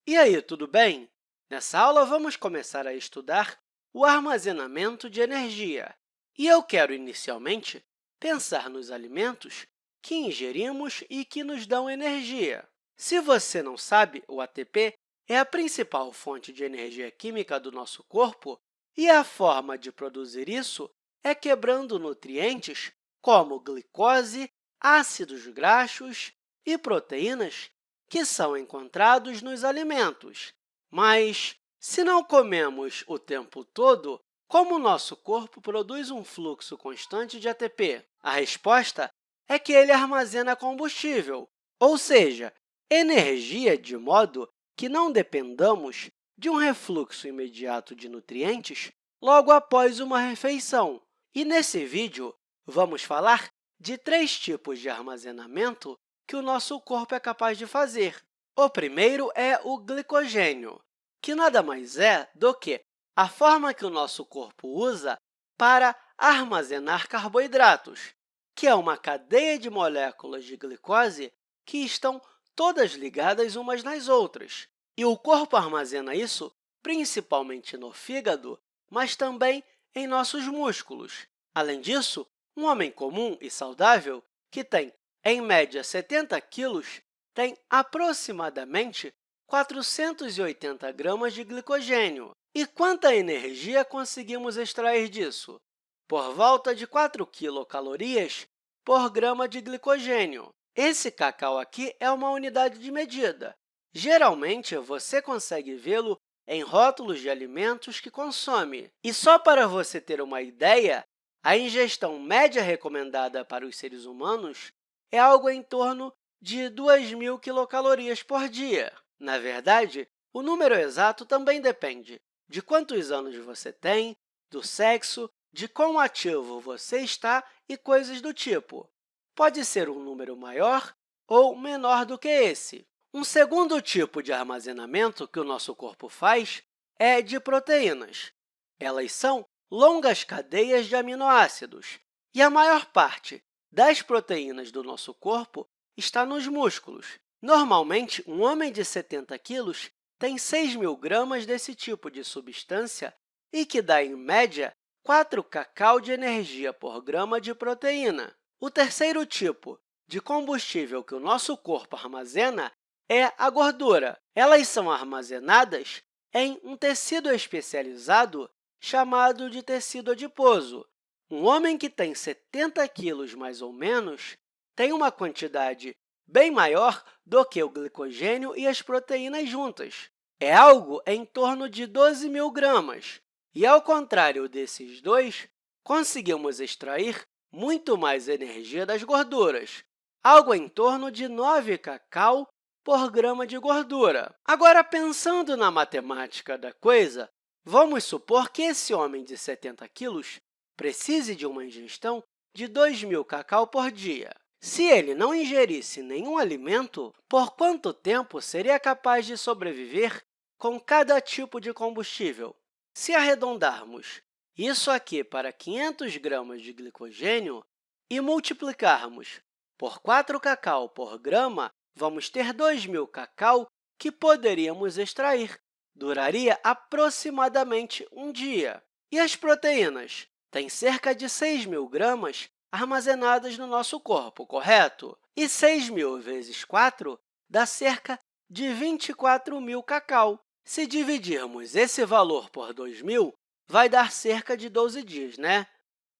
E aí, tudo bem? Nessa aula, vamos começar a estudar o armazenamento de energia. E eu quero, inicialmente, pensar nos alimentos que ingerimos e que nos dão energia. Se você não sabe, o ATP é a principal fonte de energia química do nosso corpo e a forma de produzir isso é quebrando nutrientes como glicose, ácidos graxos e proteínas que são encontrados nos alimentos. Mas, se não comemos o tempo todo, como o nosso corpo produz um fluxo constante de ATP? A resposta é que ele armazena combustível, ou seja, energia de modo que não dependamos de um refluxo imediato de nutrientes logo após uma refeição. E nesse vídeo, vamos falar de 3 tipos de armazenamento que o nosso corpo é capaz de fazer. O primeiro é o glicogênio, que nada mais é do que a forma que o nosso corpo usa para armazenar carboidratos, que é uma cadeia de moléculas de glicose que estão todas ligadas umas nas outras. E o corpo armazena isso principalmente no fígado, mas também em nossos músculos. Além disso, um homem comum e saudável que tem, em média, 70 quilos, tem aproximadamente 480 gramas de glicogênio. E quanta energia conseguimos extrair disso? Por volta de 4 quilocalorias por grama de glicogênio. Esse cacau aqui é uma unidade de medida. Geralmente, você consegue vê-lo em rótulos de alimentos que consome. E só para você ter uma ideia, a ingestão média recomendada para os seres humanos é algo em torno de 2.000 quilocalorias por dia. Na verdade, o número exato também depende de quantos anos você tem, do sexo, de quão ativo você está e coisas do tipo. Pode ser um número maior ou menor do que esse. Um segundo tipo de armazenamento que o nosso corpo faz é de proteínas. Elas são longas cadeias de aminoácidos, e a maior parte das proteínas do nosso corpo está nos músculos. Normalmente, um homem de 70 quilos tem 6.000 gramas desse tipo de substância e que dá, em média, 4 cacau de energia por grama de proteína. O terceiro tipo de combustível que o nosso corpo armazena é a gordura. Elas são armazenadas em um tecido especializado chamado de tecido adiposo. Um homem que tem 70 quilos, mais ou menos, tem uma quantidade bem maior do que o glicogênio e as proteínas juntas. É algo em torno de 12.000 gramas. E, ao contrário desses dois, conseguimos extrair muito mais energia das gorduras, algo em torno de 9 cacau por grama de gordura. Agora, pensando na matemática da coisa, vamos supor que esse homem de 70 quilos precise de uma ingestão de 2.000 cacau por dia. Se ele não ingerisse nenhum alimento, por quanto tempo seria capaz de sobreviver com cada tipo de combustível? Se arredondarmos isso aqui para 500 gramas de glicogênio e multiplicarmos por 4 cacau por grama, vamos ter 2.000 cacau que poderíamos extrair. Duraria aproximadamente um dia. E as proteínas? Tem cerca de 6.000 gramas armazenadas no nosso corpo, correto? E 6.000 vezes 4 dá cerca de 24.000 cacau. Se dividirmos esse valor por 2.000, vai dar cerca de 12 dias, né?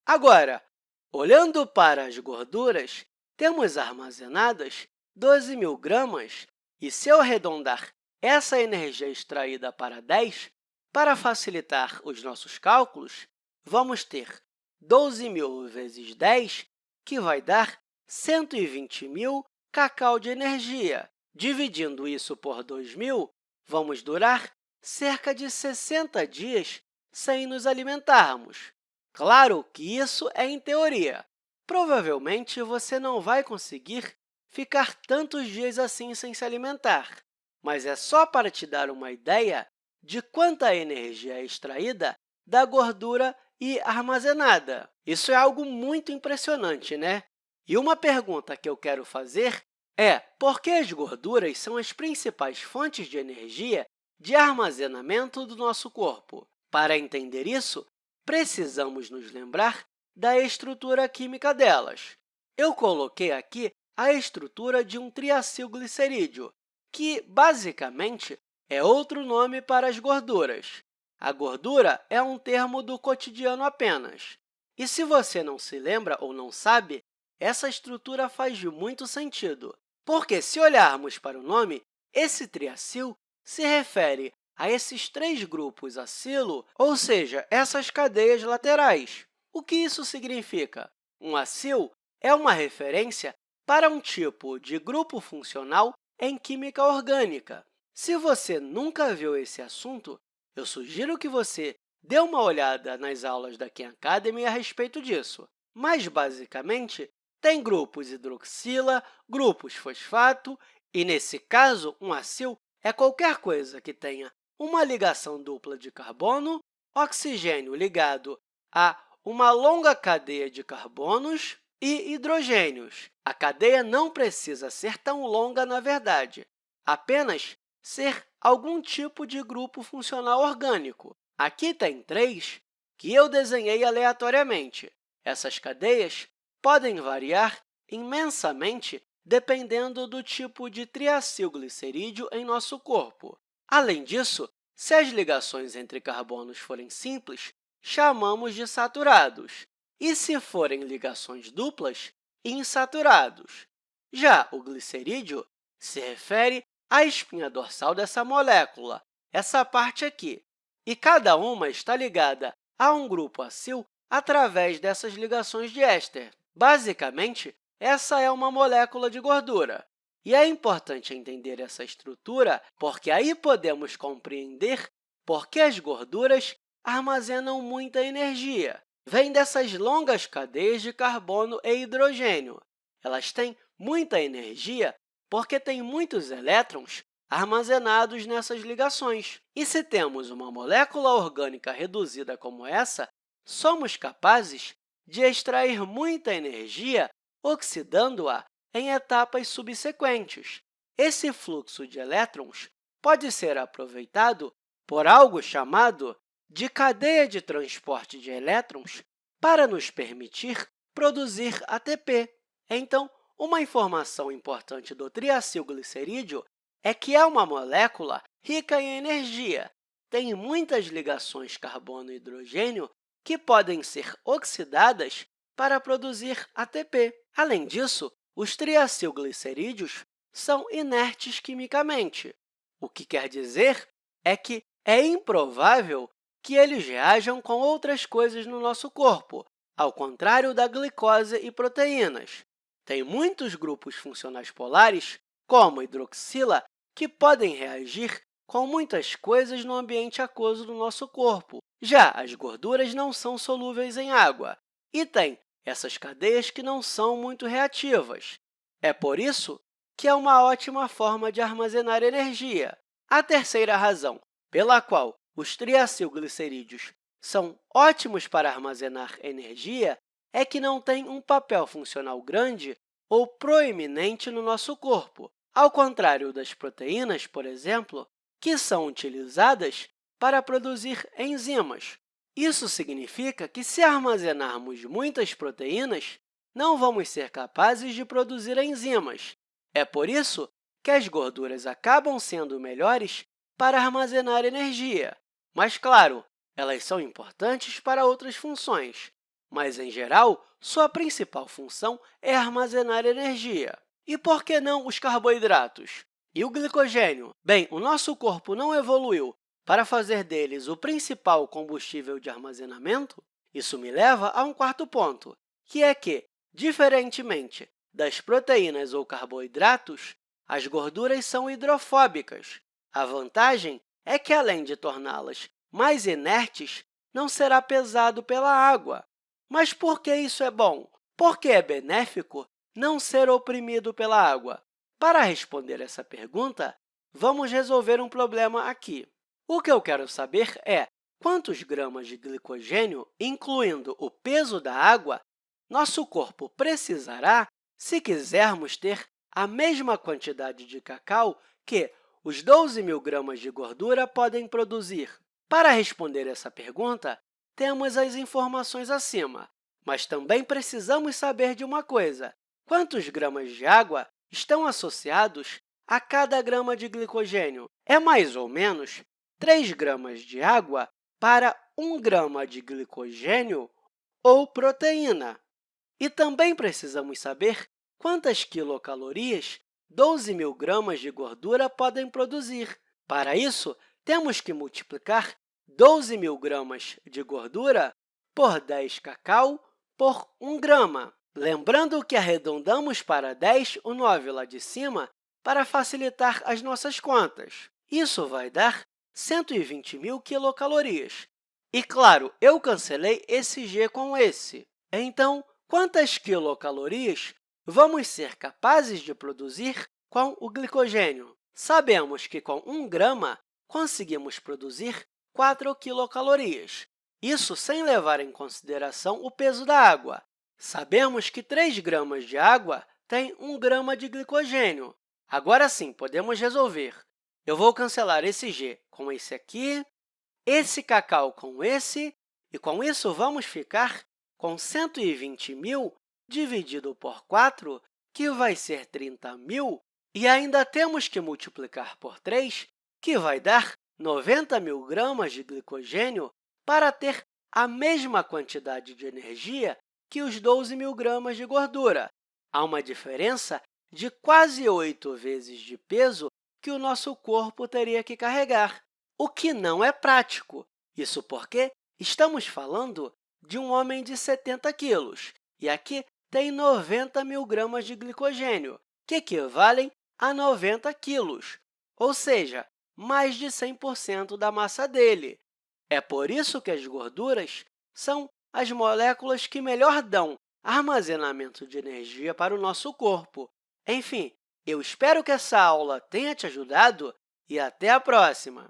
Agora, olhando para as gorduras, temos armazenadas 12.000 gramas, e se eu arredondar essa energia extraída para 10, para facilitar os nossos cálculos, vamos ter 12.000 vezes 10, que vai dar 120.000 cacau de energia. Dividindo isso por 2.000, vamos durar cerca de 60 dias sem nos alimentarmos. Claro que isso é em teoria. Provavelmente, você não vai conseguir ficar tantos dias assim sem se alimentar, mas é só para te dar uma ideia de quanta energia é extraída da gordura e armazenada. Isso é algo muito impressionante, né? E uma pergunta que eu quero fazer É porque as gorduras são as principais fontes de energia de armazenamento do nosso corpo. Para entender isso, precisamos nos lembrar da estrutura química delas. Eu coloquei aqui a estrutura de um triacilglicerídeo, que, basicamente, é outro nome para as gorduras. A gordura é um termo do cotidiano apenas. E se você não se lembra ou não sabe, essa estrutura faz muito sentido, porque, se olharmos para o nome, esse triacil se refere a esses três grupos acilo, ou seja, essas cadeias laterais. O que isso significa? Um acil é uma referência para um tipo de grupo funcional em química orgânica. Se você nunca viu esse assunto, eu sugiro que você dê uma olhada nas aulas da Khan Academy a respeito disso. Mas, basicamente, tem grupos hidroxila, grupos fosfato e, nesse caso, um acil é qualquer coisa que tenha uma ligação dupla de carbono, oxigênio ligado a uma longa cadeia de carbonos e hidrogênios. A cadeia não precisa ser tão longa, na verdade, apenas ser algum tipo de grupo funcional orgânico. Aqui tem três que eu desenhei aleatoriamente. Essas cadeias podem variar imensamente dependendo do tipo de triacilglicerídeo em nosso corpo. Além disso, se as ligações entre carbonos forem simples, chamamos de saturados, e se forem ligações duplas, insaturados. Já o glicerídeo se refere à espinha dorsal dessa molécula, essa parte aqui, e cada uma está ligada a um grupo acil através dessas ligações de éster. Basicamente, essa é uma molécula de gordura. E é importante entender essa estrutura, porque aí podemos compreender por que as gorduras armazenam muita energia. Vem dessas longas cadeias de carbono e hidrogênio. Elas têm muita energia porque têm muitos elétrons armazenados nessas ligações. E se temos uma molécula orgânica reduzida como essa, somos capazes de extrair muita energia oxidando-a em etapas subsequentes. Esse fluxo de elétrons pode ser aproveitado por algo chamado de cadeia de transporte de elétrons para nos permitir produzir ATP. Então, uma informação importante do triacilglicerídeo é que é uma molécula rica em energia. Tem muitas ligações carbono-hidrogênio que podem ser oxidadas para produzir ATP. Além disso, os triacilglicerídeos são inertes quimicamente, o que quer dizer é que é improvável que eles reajam com outras coisas no nosso corpo, ao contrário da glicose e proteínas. Tem muitos grupos funcionais polares, como a hidroxila, que podem reagir com muitas coisas no ambiente aquoso do nosso corpo. Já as gorduras não são solúveis em água e têm essas cadeias que não são muito reativas. É por isso que é uma ótima forma de armazenar energia. A terceira razão pela qual os triacilglicerídeos são ótimos para armazenar energia é que não têm um papel funcional grande ou proeminente no nosso corpo, ao contrário das proteínas, por exemplo, que são utilizadas para produzir enzimas. Isso significa que, se armazenarmos muitas proteínas, não vamos ser capazes de produzir enzimas. É por isso que as gorduras acabam sendo melhores para armazenar energia. Mas, claro, elas são importantes para outras funções, mas, em geral, sua principal função é armazenar energia. E por que não os carboidratos? E o glicogênio? Bem, o nosso corpo não evoluiu para fazer deles o principal combustível de armazenamento. Isso me leva a um quarto ponto, que é que, diferentemente das proteínas ou carboidratos, as gorduras são hidrofóbicas. A vantagem é que, além de torná-las mais inertes, não será pesado pela água. Mas por que isso é bom? Porque é benéfico não ser oprimido pela água. Para responder essa pergunta, vamos resolver um problema aqui. O que eu quero saber é quantos gramas de glicogênio, incluindo o peso da água, nosso corpo precisará se quisermos ter a mesma quantidade de cacau que os 12.000 gramas de gordura podem produzir? Para responder essa pergunta, temos as informações acima, mas também precisamos saber de uma coisa: quantos gramas de água estão associados a cada grama de glicogênio? É mais ou menos 3 gramas de água para 1 grama de glicogênio ou proteína. E também precisamos saber quantas quilocalorias 12.000 gramas de gordura podem produzir. Para isso, temos que multiplicar 12.000 gramas de gordura por 10 cacau por 1 grama. Lembrando que arredondamos para 10 o 9 lá de cima para facilitar as nossas contas. Isso vai dar 120.000 quilocalorias. E, claro, eu cancelei esse g com esse. Então, quantas quilocalorias vamos ser capazes de produzir com o glicogênio? Sabemos que, com 1 grama, conseguimos produzir 4 quilocalorias. Isso sem levar em consideração o peso da água. Sabemos que 3 gramas de água têm 1 grama de glicogênio. Agora sim, podemos resolver. Eu vou cancelar esse g com esse aqui, esse cacau com esse, e com isso vamos ficar com 120.000 dividido por 4, que vai ser 30.000, e ainda temos que multiplicar por 3, que vai dar 90.000 gramas de glicogênio para ter a mesma quantidade de energia que os 12.000 gramas de gordura. Há uma diferença de quase 8 vezes de peso que o nosso corpo teria que carregar, o que não é prático. Isso porque estamos falando de um homem de 70 quilos, e aqui tem 90.000 gramas de glicogênio, que equivalem a 90 quilos, ou seja, mais de 100% da massa dele. É por isso que as gorduras são as moléculas que melhor dão armazenamento de energia para o nosso corpo. Enfim, eu espero que essa aula tenha te ajudado e até a próxima!